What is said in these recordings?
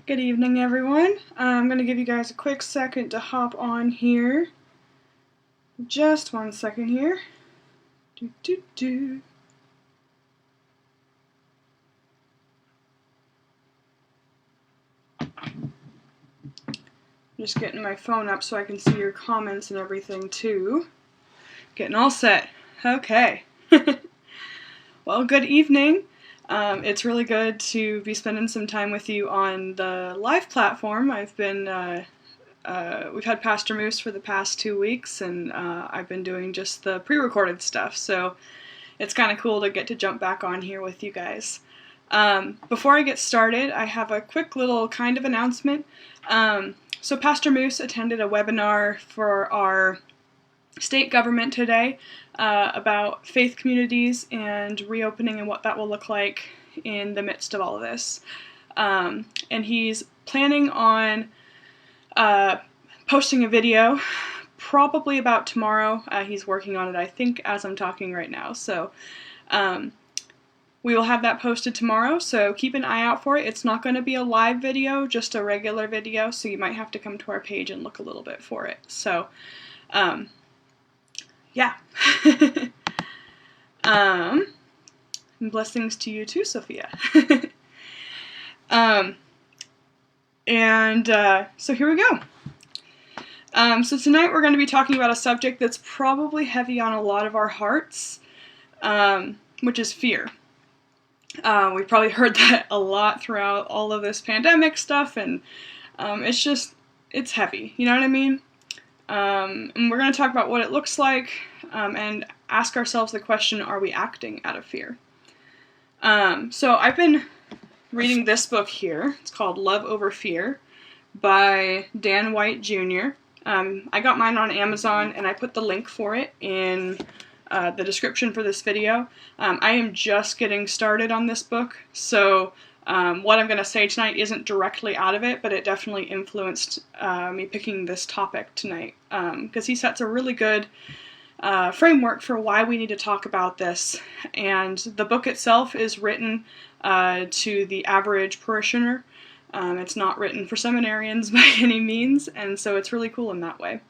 Good evening, everyone. I'm going to give you guys a quick second to hop on here. Just 1 second here. Just getting my phone up so I can see your comments and everything too. Getting all set. Okay. Well, good evening. It's really good to be spending some time with you on the live platform. We've had Pastor Moose for the past 2 weeks, and I've been doing just the pre-recorded stuff, so it's kind of cool to get to jump back on here with you guys. Before I get started, I have a quick little kind of announcement. So Pastor Moose attended a webinar for our state government today about faith communities and reopening and what that will look like in the midst of all of this. And he's planning on posting a video probably about tomorrow. He's working on it, I think, as I'm talking right now. So we will have that posted tomorrow, so keep an eye out for it. It's not going to be a live video, just a regular video, so you might have to come to our page and look a little bit for it. So, yeah. And blessings to you too, Sophia. So here we go. So tonight we're going to be talking about a subject that's probably heavy on a lot of our hearts, which is fear. We've probably heard that a lot throughout all of this pandemic stuff, and it's heavy, you know what I mean? And we're going to talk about what it looks like, and ask ourselves the question, are we acting out of fear? So I've been reading this book here. It's called Love Over Fear by Dan White Jr. I got mine on Amazon, and I put the link for it in the description for this video. I am just getting started on this book, so what I'm going to say tonight isn't directly out of it, but it definitely influenced me picking this topic tonight, because he sets a really good framework for why we need to talk about this. And the book itself is written to the average parishioner. It's not written for seminarians by any means, and so it's really cool in that way.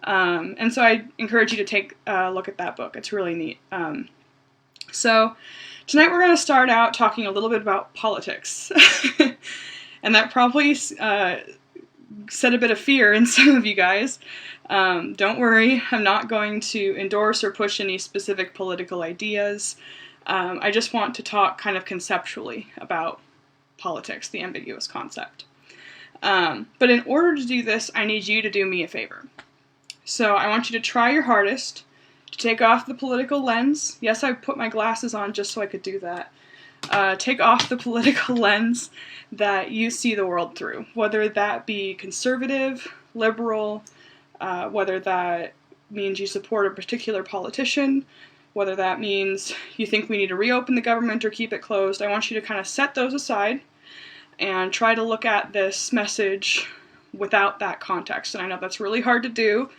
And so I encourage you to take a look at that book. It's really neat. So tonight we're going to start out talking a little bit about politics. And that probably set a bit of fear in some of you guys. Don't worry, I'm not going to endorse or push any specific political ideas. I just want to talk kind of conceptually about politics, the ambiguous concept. But in order to do this, I need you to do me a favor. So I want you to try your hardest to take off the political lens. Yes, I put my glasses on just so I could do that. Take off the political lens that you see the world through, whether that be conservative, liberal, whether that means you support a particular politician, whether that means you think we need to reopen the government or keep it closed. I want you to kind of set those aside and try to look at this message without that context. And I know that's really hard to do.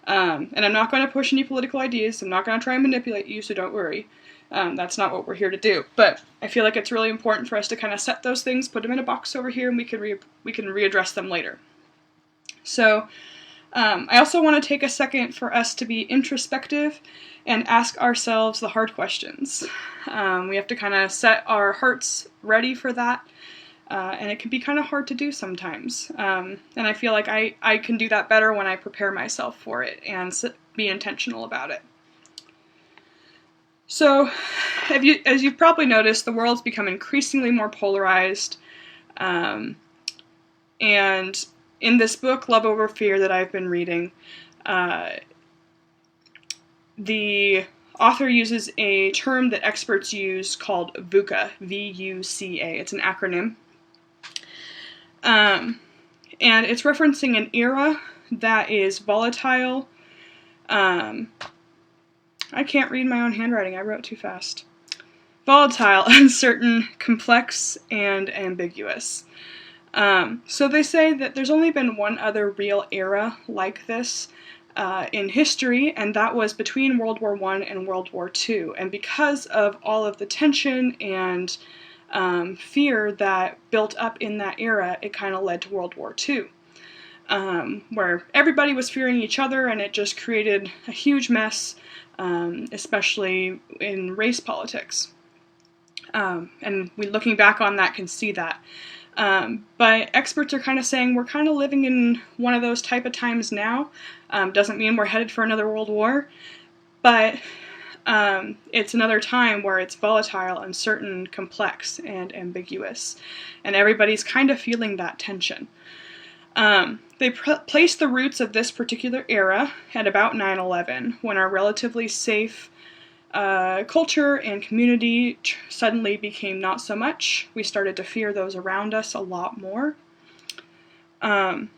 And I'm not going to push any political ideas. I'm not going to try and manipulate you, so don't worry. That's not what we're here to do. But I feel like it's really important for us to kind of set those things, put them in a box over here, and we can readdress them later. So I also want to take a second for us to be introspective and ask ourselves the hard questions. We have to kind of set our hearts ready for that. And it can be kind of hard to do sometimes. And I feel like I can do that better when I prepare myself for it and be intentional about it. So, as you've probably noticed, the world's become increasingly more polarized. And in this book, Love Over Fear, that I've been reading, the author uses a term that experts use called Bucha, V-U-C-A. It's an acronym. And it's referencing an era that is volatile. I can't read my own handwriting. I wrote too fast. Volatile, uncertain, complex, and ambiguous. So they say that there's only been one other real era like this in history, and that was between World War I and World War II. And because of all of the tension and fear that built up in that era, it kind of led to World War II, where everybody was fearing each other, and it just created a huge mess, especially in race politics. And we, looking back on that, can see that. But experts are kind of saying we're kind of living in one of those type of times now. Doesn't mean we're headed for another world war, but it's another time where it's volatile, uncertain, complex, and ambiguous. And everybody's kind of feeling that tension. They place the roots of this particular era at about 9/11, when our relatively safe culture and community suddenly became not so much. We started to fear those around us a lot more. And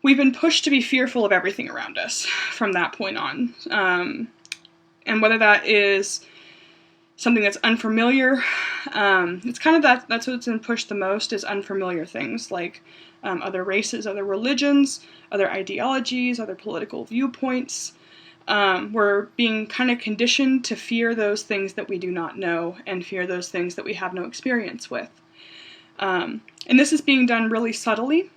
we've been pushed to be fearful of everything around us from that point on. And whether that is something that's unfamiliar, it's kind of that's what's been pushed the most, is unfamiliar things like other races, other religions, other ideologies, other political viewpoints. We're being kind of conditioned to fear those things that we do not know, and fear those things that we have no experience with. And this is being done really subtly.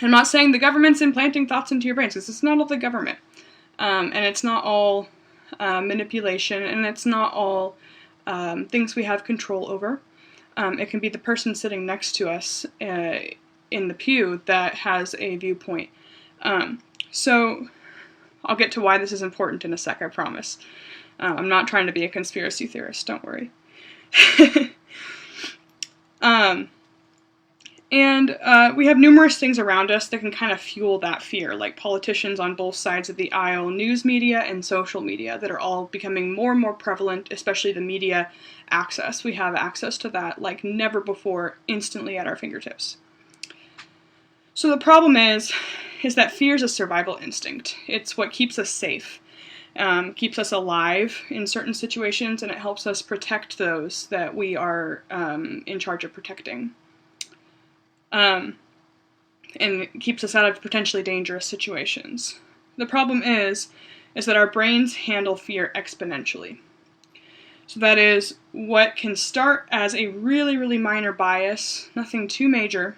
I'm not saying the government's implanting thoughts into your brains, because it's not all the government. And it's not all manipulation, and it's not all things we have control over. It can be the person sitting next to us in the pew that has a viewpoint. So I'll get to why this is important in a sec, I promise. I'm not trying to be a conspiracy theorist, don't worry. And we have numerous things around us that can kind of fuel that fear, like politicians on both sides of the aisle, news media, and social media that are all becoming more and more prevalent, especially the media access. We have access to that like never before, instantly at our fingertips. So the problem is that fear is a survival instinct. It's what keeps us safe, keeps us alive in certain situations, and it helps us protect those that we are in charge of protecting. And it keeps us out of potentially dangerous situations. The problem is that our brains handle fear exponentially. So that is, what can start as a really, really minor bias, nothing too major,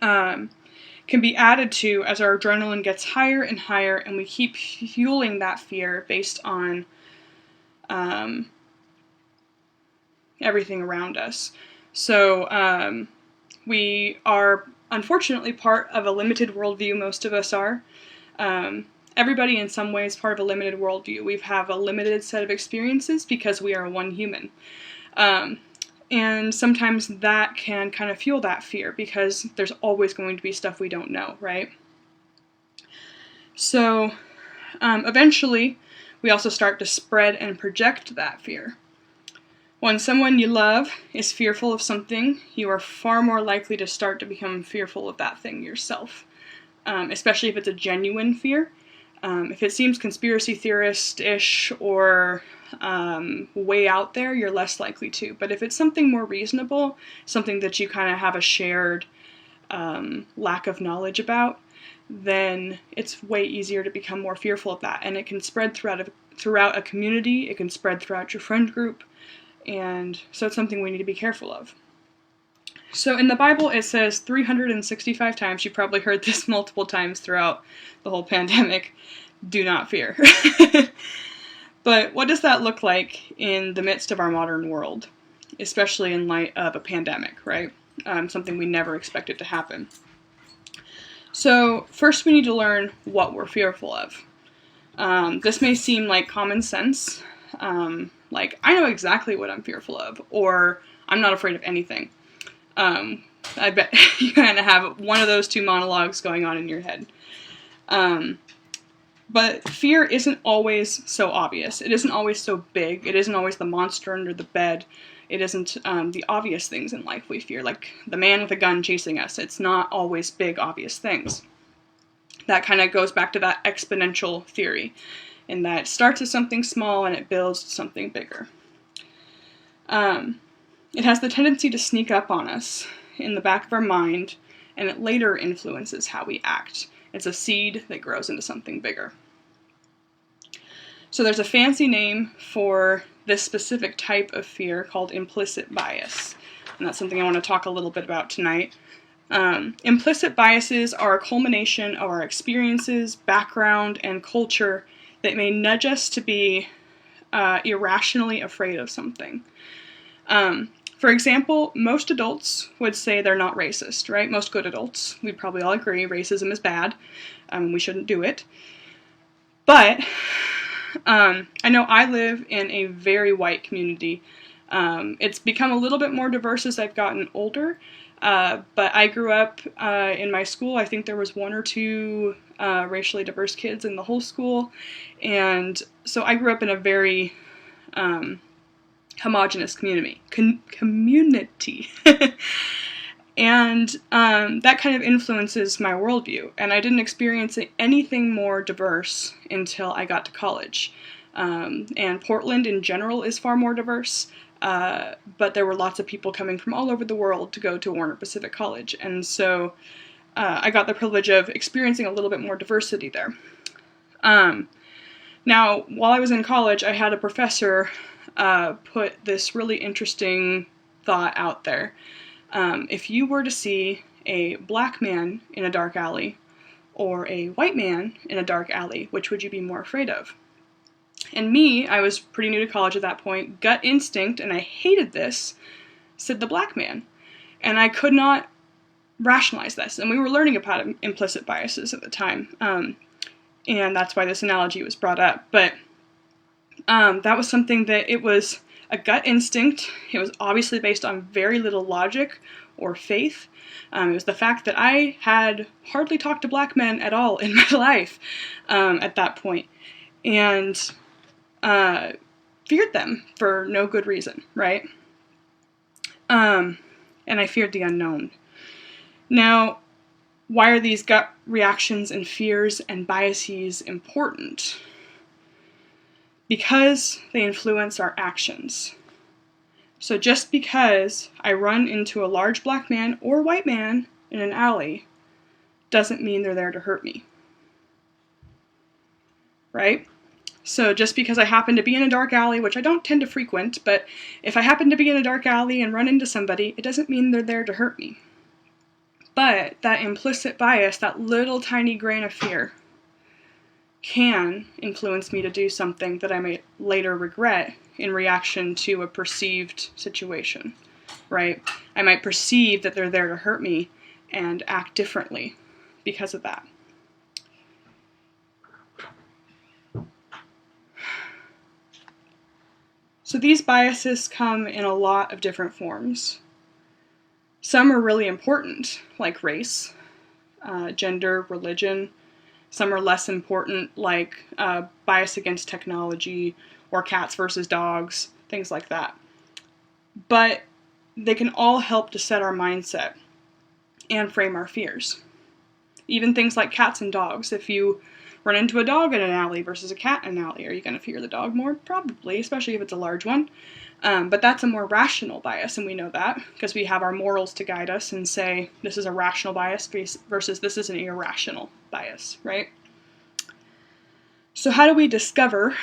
can be added to as our adrenaline gets higher and higher, and we keep fueling that fear based on everything around us. So we are unfortunately part of a limited worldview, most of us are. Everybody in some ways part of a limited worldview. We have a limited set of experiences because we are one human. And sometimes that can kind of fuel that fear, because there's always going to be stuff we don't know, right? So eventually we also start to spread and project that fear. When someone you love is fearful of something, you are far more likely to start to become fearful of that thing yourself, especially if it's a genuine fear. If it seems conspiracy theorist-ish or way out there, you're less likely to. But if it's something more reasonable, something that you kind of have a shared lack of knowledge about, then it's way easier to become more fearful of that. And it can spread throughout a community, it can spread throughout your friend group, and so it's something we need to be careful of. So in the Bible it says 365 times, you probably heard this multiple times throughout the whole pandemic, do not fear. But what does that look like in the midst of our modern world, especially in light of a pandemic, right? Something we never expected to happen. So first we need to learn what we're fearful of. This may seem like common sense, like I know exactly what I'm fearful of, or I'm not afraid of anything. I bet you kind of have one of those two monologues going on in your head. But fear isn't always so obvious. It isn't always so big. It isn't always the monster under the bed. It isn't the obvious things in life we fear, like the man with a gun chasing us. It's not always big, obvious things. That kind of goes back to that exponential theory, in that it starts as something small and it builds to something bigger. It has the tendency to sneak up on us in the back of our mind, and it later influences how we act. It's a seed that grows into something bigger. So there's a fancy name for this specific type of fear called implicit bias. And that's something I want to talk a little bit about tonight. Implicit biases are a culmination of our experiences, background, and culture that may nudge us to be irrationally afraid of something. For example, most adults would say they're not racist, right? Most good adults. We'd probably all agree racism is bad. We shouldn't do it. But I know I live in a very white community. It's become a little bit more diverse as I've gotten older. But I grew up in my school. I think there was 1 or 2 racially diverse kids in the whole school. And so I grew up in a very homogenous community. And that kind of influences my worldview. And I didn't experience anything more diverse until I got to college. And Portland in general is far more diverse. But there were lots of people coming from all over the world to go to Warner Pacific College. And so I got the privilege of experiencing a little bit more diversity there. Now, while I was in college, I had a professor put this really interesting thought out there. If you were to see a black man in a dark alley or a white man in a dark alley, which would you be more afraid of? And me, I was pretty new to college at that point, gut instinct, and I hated this, said the black man. And I could not rationalize this. And we were learning about implicit biases at the time. And that's why this analogy was brought up. But that was something that it was a gut instinct. It was obviously based on very little logic or faith. It was the fact that I had hardly talked to black men at all in my life at that point. And feared them for no good reason, right? And I feared the unknown. Now, why are these gut reactions and fears and biases important? Because they influence our actions. So just because I run into a large black man or white man in an alley doesn't mean they're there to hurt me. Right? So just because I happen to be in a dark alley, which I don't tend to frequent, but if I happen to be in a dark alley and run into somebody, it doesn't mean they're there to hurt me. But that implicit bias, that little tiny grain of fear, can influence me to do something that I may later regret in reaction to a perceived situation, right? I might perceive that they're there to hurt me and act differently because of that. So these biases come in a lot of different forms. Some are really important, like race, gender, religion. Some are less important, like bias against technology or cats versus dogs, things like that. But they can all help to set our mindset and frame our fears. Even things like cats and dogs. If you run into a dog in an alley versus a cat in an alley, are you going to fear the dog more? Probably, especially if it's a large one. But that's a more rational bias, and we know that because we have our morals to guide us and say this is a rational bias versus this is an irrational bias, right? So how do we discover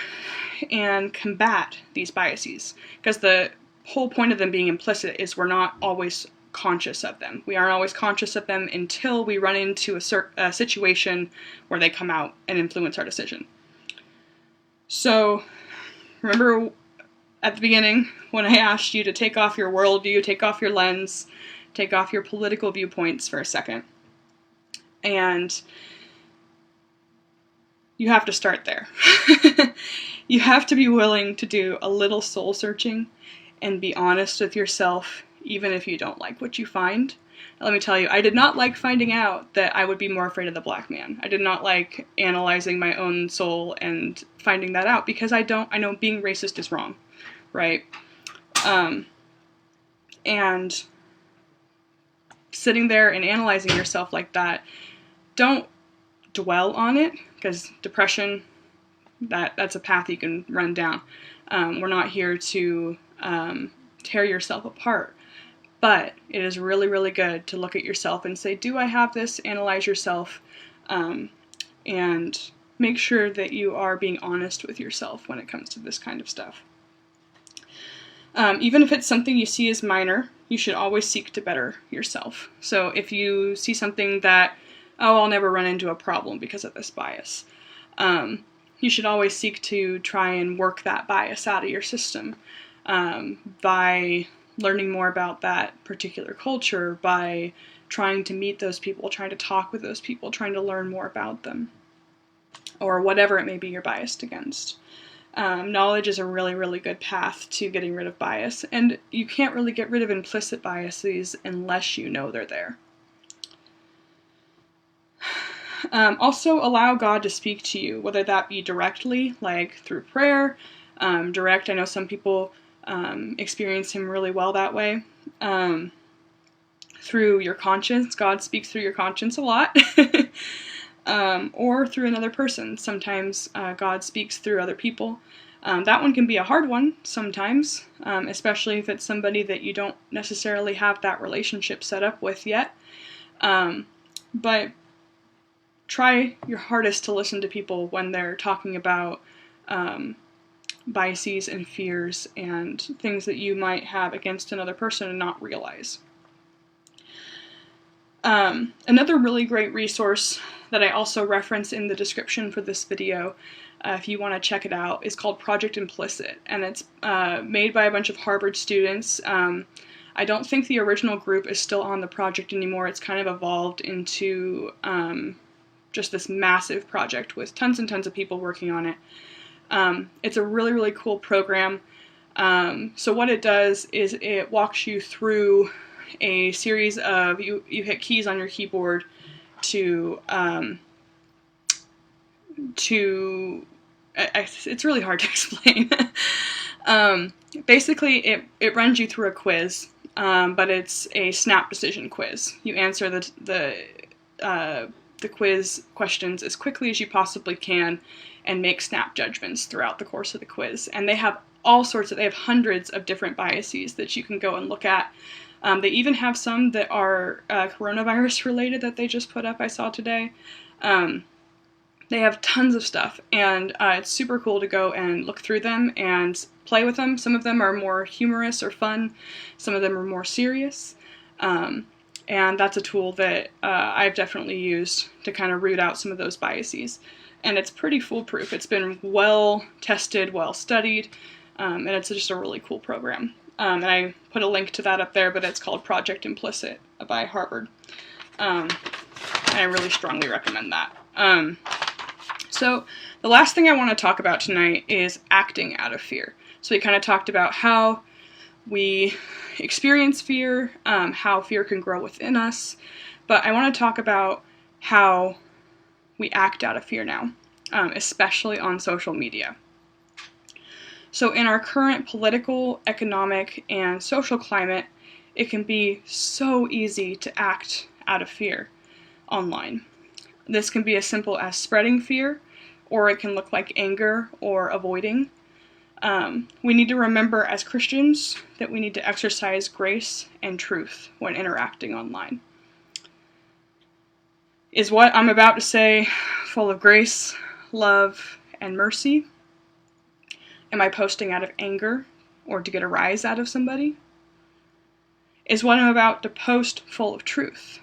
and combat these biases? Because the whole point of them being implicit is we're not always conscious of them. We aren't always conscious of them until we run into a situation where they come out and influence our decision. So remember at the beginning when I asked you to take off your worldview, take off your lens, take off your political viewpoints for a second. And you have to start there. You have to be willing to do a little soul searching and be honest with yourself, even if you don't like what you find. Let me tell you, I did not like finding out that I would be more afraid of the black man. I did not like analyzing my own soul and finding that out because I know being racist is wrong, right? And sitting there and analyzing yourself like that, don't dwell on it because depression, that's a path you can run down. We're not here to tear yourself apart. But it is really, really good to look at yourself and say, do I have this? Analyze yourself and make sure that you are being honest with yourself when it comes to this kind of stuff. Even if it's something you see as minor, you should always seek to better yourself. So if you see something that, oh, I'll never run into a problem because of this bias, you should always seek to try and work that bias out of your system by learning more about that particular culture, by trying to meet those people, trying to talk with those people, trying to learn more about them, or whatever it may be you're biased against. Knowledge is a really, really good path to getting rid of bias, and you can't really get rid of implicit biases unless you know they're there. Also, allow God to speak to you, whether that be directly, like through prayer. Direct, I know some people experience Him really well that way. Through your conscience, God speaks through your conscience a lot. Or through another person. Sometimes God speaks through other people. That one can be a hard one sometimes, especially if it's somebody that you don't necessarily have that relationship set up with yet. But try your hardest to listen to people when they're talking about biases and fears and things that you might have against another person and not realize. Another really great resource that I also reference in the description for this video, if you want to check it out, is called Project Implicit, and it's made by a bunch of Harvard students. I don't think the original group is still on the project anymore. It's kind of evolved into just this massive project with tons and tons of people working on it. It's a really, really cool program. So what it does is it walks you through a series of, you hit keys on your keyboard to it's really hard to explain. Basically, it runs you through a quiz, but it's a snap decision quiz. You answer the quiz questions as quickly as you possibly can and make snap judgments throughout the course of the quiz. And they have they have hundreds of different biases that you can go and look at. They even have some that are coronavirus related that they just put up, I saw today. They have tons of stuff, and it's super cool to go and look through them and play with them. Some of them are more humorous or fun. Some of them are more serious. And that's a tool that I've definitely used to kind of root out some of those biases. And it's pretty foolproof. It's been well tested, well studied, and it's just a really cool program. And I put a link to that up there, but it's called Project Implicit by Harvard. And I really strongly recommend that. So the last thing I want to talk about tonight is acting out of fear. So we kind of talked about how we experience fear, how fear can grow within us, but I want to talk about how we act out of fear now, especially on social media. So in our current political, economic, and social climate, it can be so easy to act out of fear online. This can be as simple as spreading fear, or it can look like anger or avoiding. We need to remember as Christians that we need to exercise grace and truth when interacting online. Is what I'm about to say full of grace, love, and mercy? Am I posting out of anger or to get a rise out of somebody? Is what I'm about to post full of truth?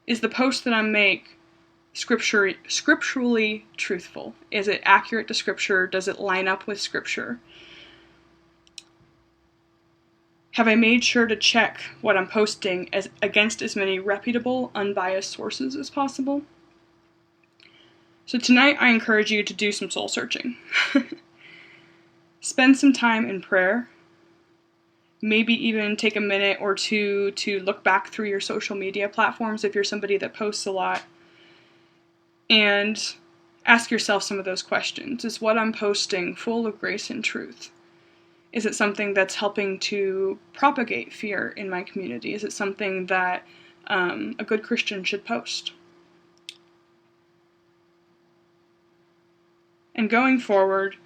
Is the post that I make scripturally truthful? Is it accurate to Scripture? Does it line up with Scripture? Have I made sure to check what I'm posting against as many reputable, unbiased sources as possible? So tonight I encourage you to do some soul searching. Spend some time in prayer. Maybe even take a minute or two to look back through your social media platforms if you're somebody that posts a lot. And ask yourself some of those questions. Is what I'm posting full of grace and truth? Is it something that's helping to propagate fear in my community? Is it something that a good Christian should post? And going forward,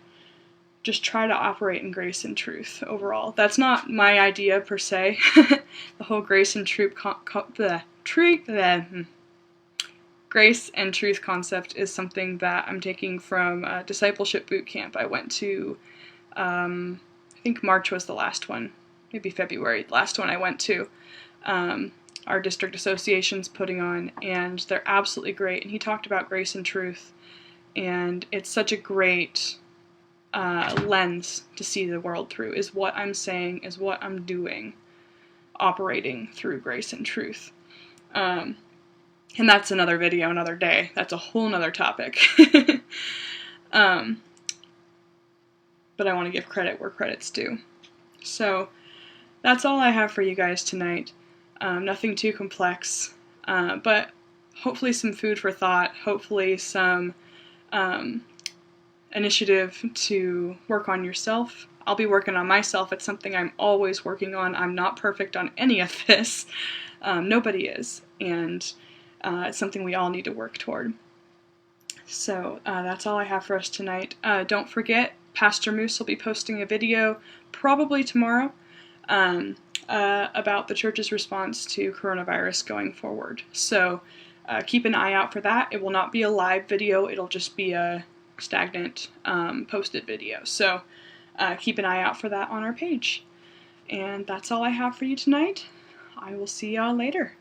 just try to operate in grace and truth overall. That's not my idea per se. The whole grace and truth grace and truth concept is something that I'm taking from discipleship boot camp. I went to, I think March was the last one, maybe February, the last one I went to. Our district association's putting on, and they're absolutely great. And he talked about grace and truth, and it's such a great lens to see the world through, is what I'm saying, is what I'm doing, operating through grace and truth. And that's another video, another day. That's a whole nother topic. But I want to give credit where credit's due. So that's all I have for you guys tonight. Nothing too complex, but hopefully some food for thought, hopefully some initiative to work on yourself. I'll be working on myself. It's something I'm always working on. I'm not perfect on any of this. Nobody is, and it's something we all need to work toward. So that's all I have for us tonight. Don't forget, Pastor Moose will be posting a video probably tomorrow about the church's response to coronavirus going forward. So keep an eye out for that. It will not be a live video. It'll just be a stagnant posted video. So keep an eye out for that on our page. And that's all I have for you tonight. I will see y'all later.